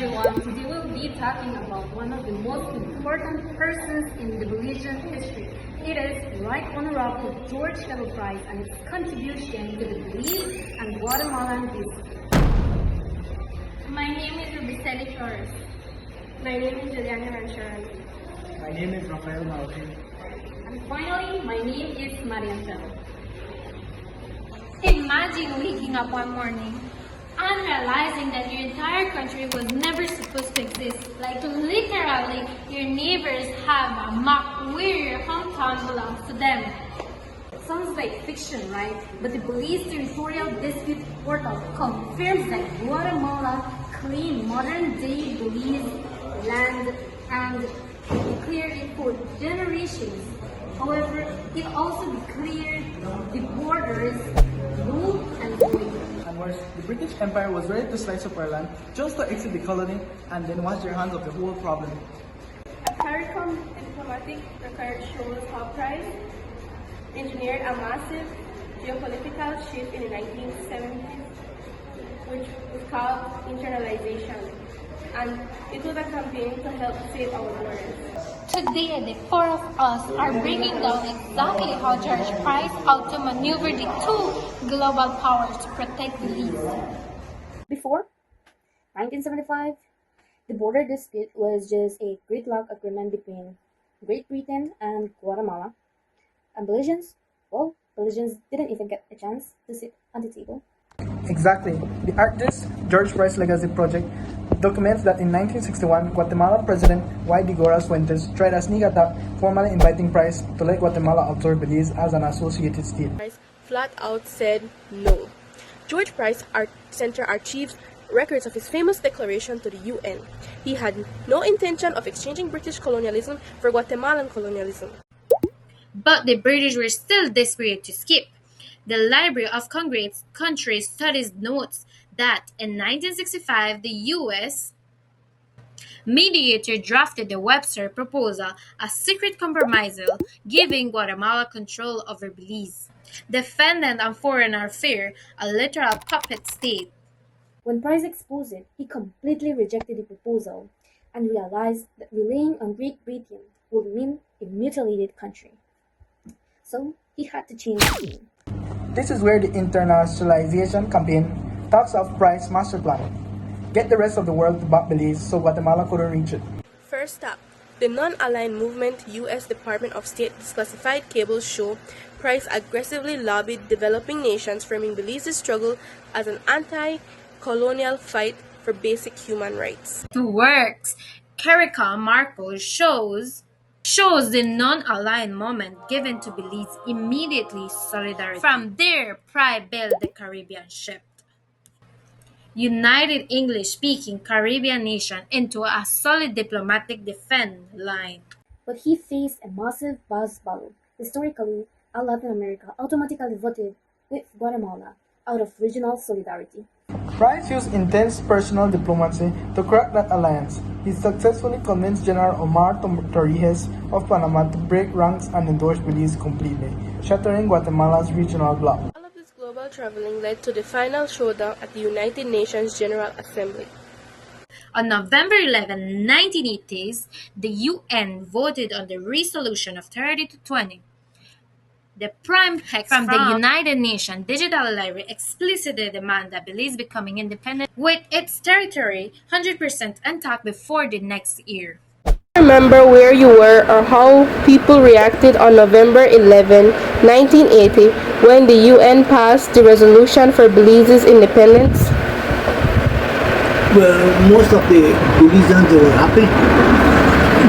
everyone. Today we'll be talking about one of the most important persons in the Belizean history. It is Right Honorable George Cadle Price and its contribution to the Belize and Guatemalan history. My name is Rubiceli Flores. My name is Juliana Rancharan. My name is Rafael Martin. And finally, my name is Marian Fel. Imagine waking up one morning and realizing that your entire country was never supposed to exist. Like literally, your neighbors have a map where your hometown belongs to them. Sounds like fiction, right? But the Belize Territorial Dispute Portal confirms that Guatemala claimed modern-day Belize land and declared it for generations. However, it also declared the borders null and void. And worse, the British Empire was ready to slice up our land just to exit the colony and then wash their hands of the whole problem. A CARICOM diplomatic record shows how Price engineered a massive geopolitical shift in the 1970s, which was called internalization. And it was a campaign to help save our borders. Today, the four of us are bringing down exactly how George Price outmaneuvered the two global powers to protect Belize. Before 1975, the border dispute was just a gridlock agreement between Great Britain and Guatemala. And Belizeans, well, Belizeans didn't even get a chance to sit on the table. Exactly. The artist George Price Legacy Project documents that in 1961, Guatemalan President Y. D. Goras Fuentes tried a sneak attack, formally inviting Price to let Guatemala absorb Belize as an associated state. Price flat out said no. George Price, our center archives records of his famous declaration to the UN. He had no intention of exchanging British colonialism for Guatemalan colonialism. But the British were still desperate to escape. The Library of Congress Country Studies notes that in 1965, the U.S. mediator drafted the Webster Proposal, a secret compromise giving Guatemala control over Belize. Defendant and foreign affairs, a literal puppet state. When Price exposed it, he completely rejected the proposal and realized that relying on Great Britain would mean a mutilated country. So he had to change the game. This is where the internationalization campaign talks of Price's master plan. Get the rest of the world to back Belize so Guatemala couldn't reach it. First up, the non-aligned movement U.S. Department of State disclassified cables show Price aggressively lobbied developing nations, framing Belize's struggle as an anti-colonial fight for basic human rights. Two works, CARICOM Marco shows the non-aligned moment given to Belize immediately solidarity. From there, Pride built the Caribbean shift. United English-speaking Caribbean nation into a solid diplomatic defense line. But he faced a massive buzz battle. Historically, all Latin America automatically voted with Guatemala out of regional solidarity. Price used intense personal diplomacy to crack that alliance. He successfully convinced General Omar Torrijos of Panama to break ranks and endorse Belize completely, shattering Guatemala's regional bloc. All of this global traveling led to the final showdown at the United Nations General Assembly. On November 11, 1980s, the UN voted on the resolution of 30 to 20. The prime text from the United Nations Digital Library explicitly demanded that Belize becoming independent with its territory 100% intact before the next year. Remember where you were or how people reacted on November 11, 1980 when the UN passed the resolution for Belize's independence? Well, most of the Belizeans were happy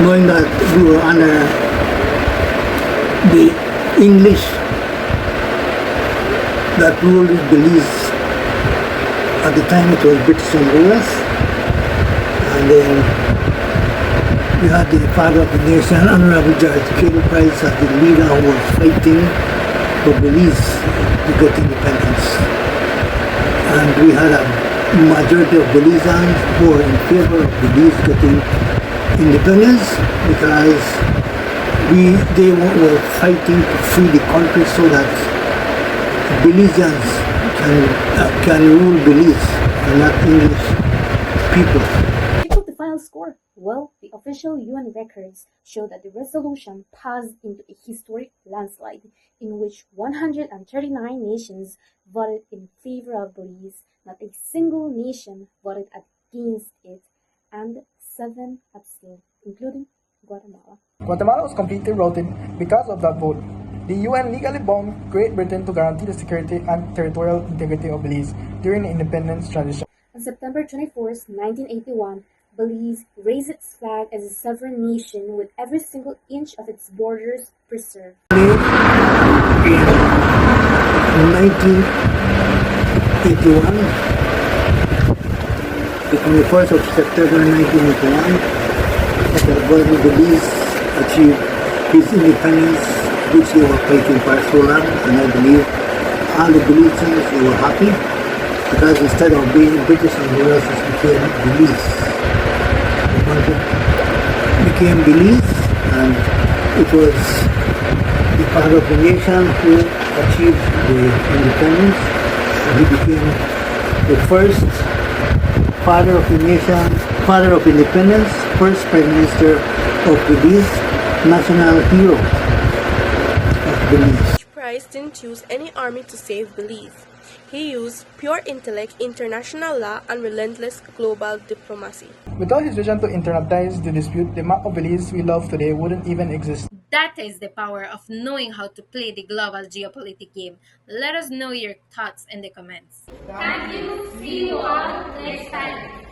knowing that we were under the English that ruled Belize. At the time it was British and US, and then we had the father of the nation, Honorable George Cadle Price, as the leader who was fighting for Belize to get independence. And we had a majority of Belizeans who were in favor of Belize getting independence because they were fighting to free the country so that Belizeans can rule Belize and not English people. Well, the official UN records show that the resolution passed into a historic landslide in which 139 nations voted in favor of Belize, not a single nation voted against it, and 7 abstained, including Guatemala. Guatemala was completely routed because of that vote. The UN legally bound Great Britain to guarantee the security and territorial integrity of Belize during the independence transition. On September 24, 1981, Belize raised its flag as a sovereign nation with every single inch of its borders preserved. In 1981, the 21st of September 1981, the Belize achieved its independence, which they were fighting for so long, and I believe all the Belizeans, they were happy because instead of being British and Wales, it became Belize. The country became Belize, and it was the father of the nation who achieved the independence, and he became the first father of the nation, father of independence, first prime minister of Belize, national hero of Belize. Price didn't use any army to save Belize. He used pure intellect, international law, and relentless global diplomacy. Without his vision to internalize the dispute, the map of Belize we love today wouldn't even exist. That is the power of knowing how to play the global geopolitics game. Let us know your thoughts in the comments. Thank you. See you all next time.